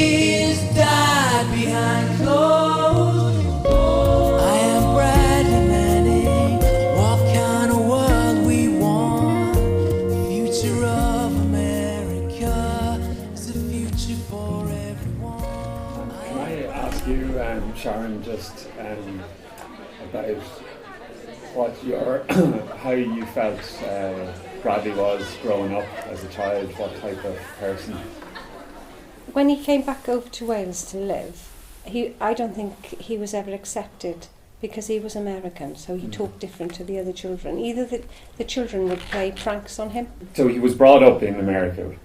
years died behind closed doors. I am Bradley Manning. What kind of world we want? The future of America is the future for everyone. Can I ask you, Sharon, just about what your how you felt Bradley was growing up as a child? What type of person? When he came back over to Wales to live, I don't think he was ever accepted because he was American, so he talked different to the other children. Either the children would play pranks on him. So he was brought up in America?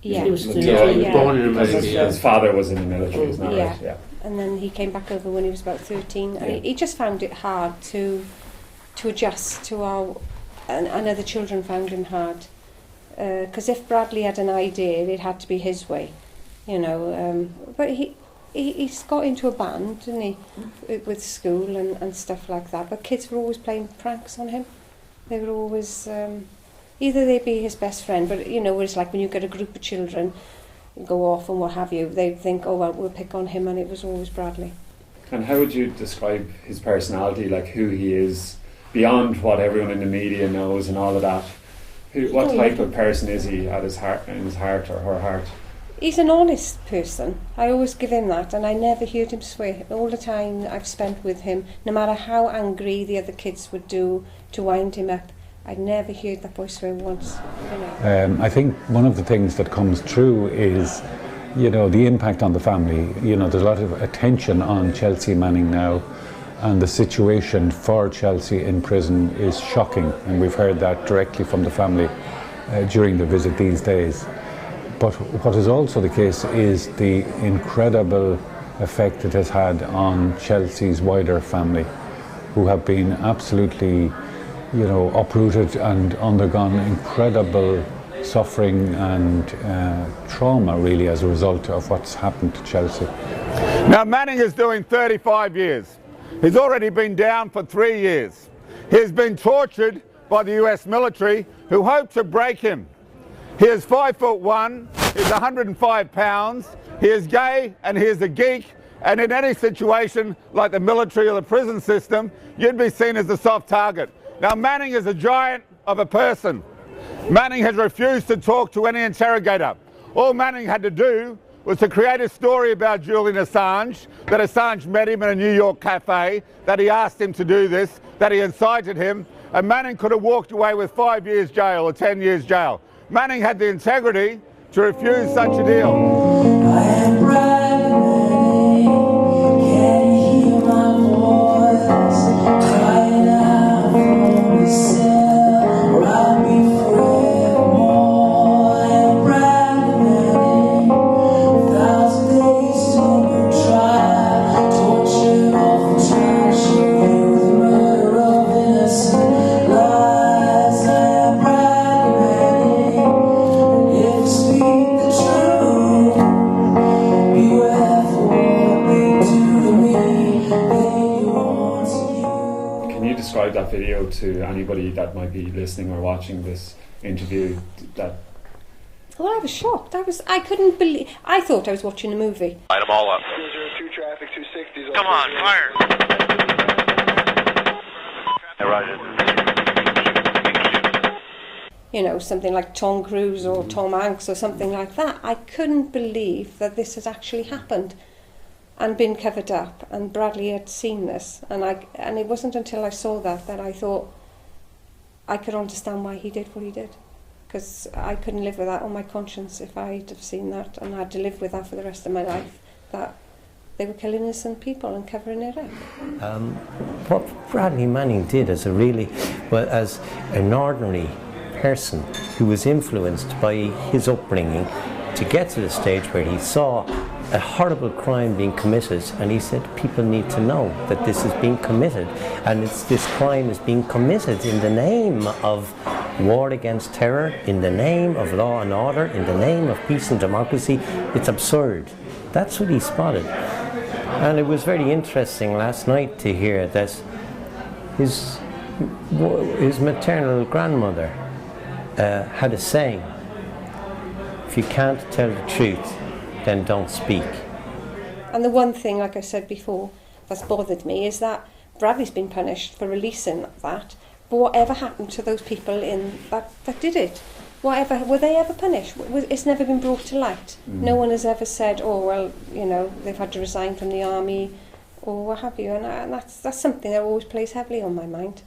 Yeah. He was born in America. His father was in the military, isn't that right? Yeah. And then he came back over when he was about 13, and he just found it hard to adjust to our... And other children found him hard. Because if Bradley had an idea, it had to be his way, you know. But he's got into a band, didn't he, with school and stuff like that. But kids were always playing pranks on him. They were always... either they'd be his best friend, but, you know, it's like when you get a group of children go off and what have you, they'd think, oh, well, we'll pick on him, and it was always Bradley. And how would you describe his personality, like who he is, beyond what everyone in the media knows and all of that? What type of person is he at his heart, in his heart or her heart? He's an honest person. I always give him that, and I never heard him swear. All the time I've spent with him, no matter how angry the other kids would do to wind him up, I'd never heard that boy swear once. You know. I think one of the things that comes through is, you know, the impact on the family. You know, there's a lot of attention on Chelsea Manning now, and the situation for Chelsea in prison is shocking, and we've heard that directly from the family during the visit these days. But what is also the case is the incredible effect it has had on Chelsea's wider family, who have been absolutely, you know, uprooted and undergone incredible suffering and trauma, really, as a result of what's happened to Chelsea. Now, Manning is doing 35 years. He's already been down for 3 years. He's been tortured by the US military, who hope to break him. He is 5'1", he's 105 pounds, he is gay and he is a geek, and in any situation like the military or the prison system, you'd be seen as a soft target. Now, Manning is a giant of a person. Manning has refused to talk to any interrogator. All Manning had to do was to create a story about Julian Assange, that Assange met him in a New York cafe, that he asked him to do this, that he incited him, and Manning could have walked away with 5 years jail or 10 years jail. Manning had the integrity to refuse such a deal. I am Bradley, can you hear my voice? Crying out from the cell, rob me forevermore. I am Bradley, 1,000 days to your trial, torture of tragedy, the murder of innocent lives. I am Bradley, and if you speak the truth, beware for what they do to me, they want you. Can you describe that video to anybody that might be listening or watching this interview? Well, I was shocked. I couldn't believe... I thought I was watching a movie. Light them all up. 202 traffic, 260s. Come on, fire! Hey, Roger. You know, something like Tom Cruise or Tom Hanks or something like that. I couldn't believe that this had actually happened and been covered up, and Bradley had seen this, and it wasn't until I saw that I thought I could understand why he did what he did, because I couldn't live with that on my conscience if I'd have seen that, and I had to live with that for the rest of my life, that they were killing innocent people and covering it up. What Bradley Manning did as as an ordinary person who was influenced by his upbringing to get to the stage where he saw a horrible crime being committed, and he said people need to know that this is being committed, and this crime is being committed in the name of war against terror, in the name of law and order, in the name of peace and democracy. It's absurd. That's what he spotted. And it was very interesting last night to hear that his maternal grandmother had a saying: if you can't tell the truth, then don't speak. And the one thing, like I said before, that's bothered me is that Bradley's been punished for releasing that, but whatever happened to those people in that did it? Whatever, were they ever punished? It's never been brought to light. No one has ever said, oh, well, you know, they've had to resign from the army or what have you, and that's something that always plays heavily on my mind.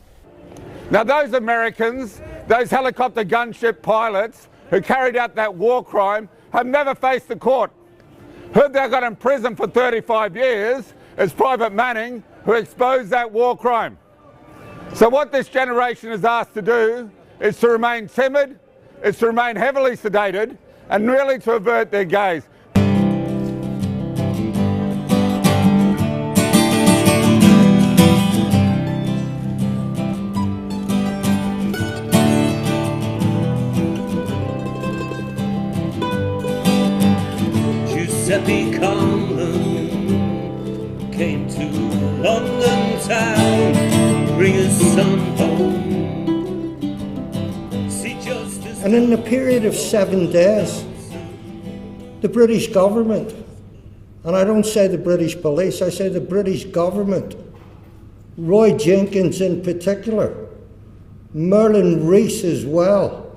Now those Americans, those helicopter gunship pilots who carried out that war crime have never faced the court. Who they got in prison for 35 years is Private Manning, who exposed that war crime. So what this generation is asked to do is to remain timid, is to remain heavily sedated, and really to avert their gaze. Giuseppe CONLON came to London town, bring his son home. And in the period of 7 days, the British government, and I don't say the British police, I say the British government, Roy Jenkins in particular, Merlin Rees as well,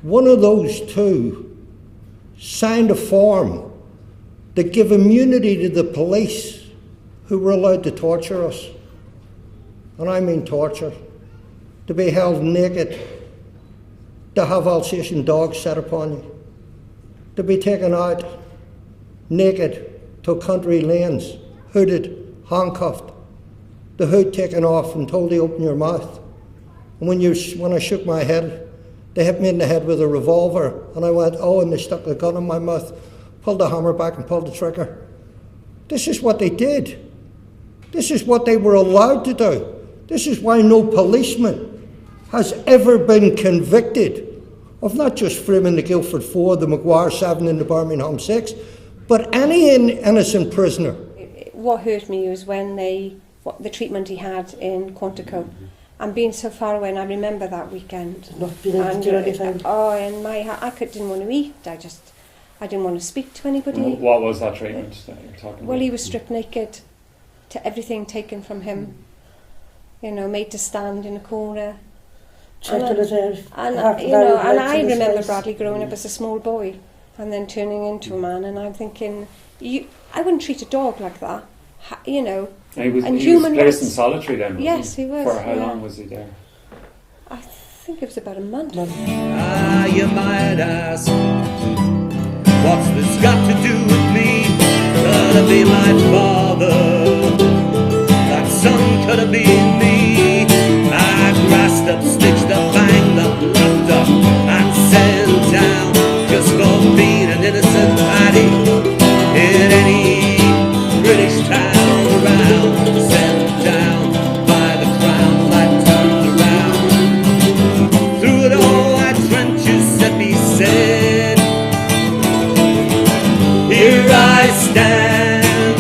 one of those two signed a form that gave immunity to the police who were allowed to torture us. And I mean torture, to be held naked, to have Alsatian dogs set upon you, to be taken out naked to country lanes, hooded, handcuffed, the hood taken off and told to open your mouth. And when I shook my head, they hit me in the head with a revolver, and I went, oh, and they stuck the gun in my mouth, pulled the hammer back and pulled the trigger. This is what they did. This is what they were allowed to do. This is why no policeman has ever been convicted of not just framing the Guilford 4, the Maguire 7 and the Birmingham 6, but any innocent prisoner. What hurt me was when the treatment he had in Quantico, and being so far away, and I remember that weekend. Not being able to do anything. And didn't want to eat. I didn't want to speak to anybody. What was that treatment that you're talking about? Well, he was stripped naked, to everything taken from him. You know, made to stand in a corner. And I remember Bradley growing up as a small boy and then turning into a man, and I'm thinking, I wouldn't treat a dog like that, you know. And he was placed in solitary then? Yes, he was. For how long was he there? I think it was about a month. You might ask, what's this got to do with me? Could have been my father, that son could have been me. I grassed up, stitched up, banged up, locked up, and sent down just for being an innocent laddie in any British town around. Sent down by the crown that turned around. Through it all, that Trent Giuseppe said, here I stand,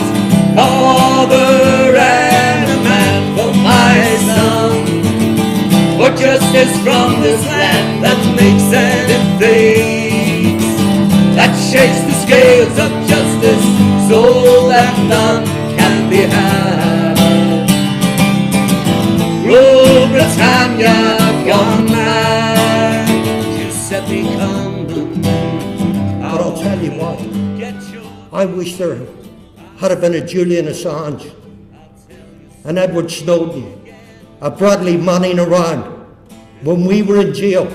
father and a man for my son. For justice from this land that makes and invades, that shakes the scales of justice so that none can be had. Rule Britannia gone mad, Giuseppe CONLON. But I'll tell you what, I wish there had been a Julian Assange, an Edward Snowden, a Bradley Manning around when we were in jail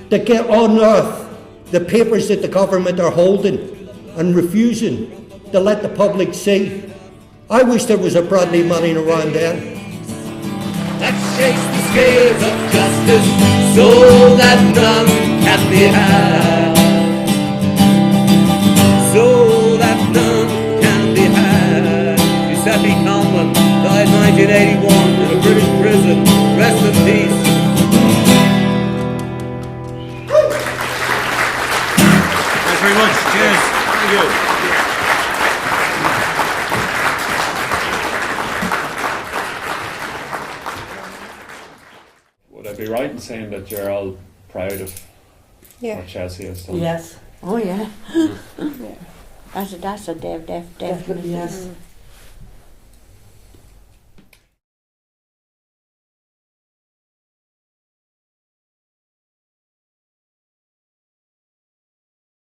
to get unearth the papers that the government are holding and refusing to let the public see. I wish there was a Bradley Manning around then. That shakes the scales of justice so that none can be had. So that none can be had. Giuseppe CONLON died 1981 in a British prison. Rest in peace. Thanks very much. Cheers. Thank you. Would I be right in saying that you're all proud of what Chelsea has done? Yes. Oh, yeah. Yeah. That's a definitely. Definitely, yes.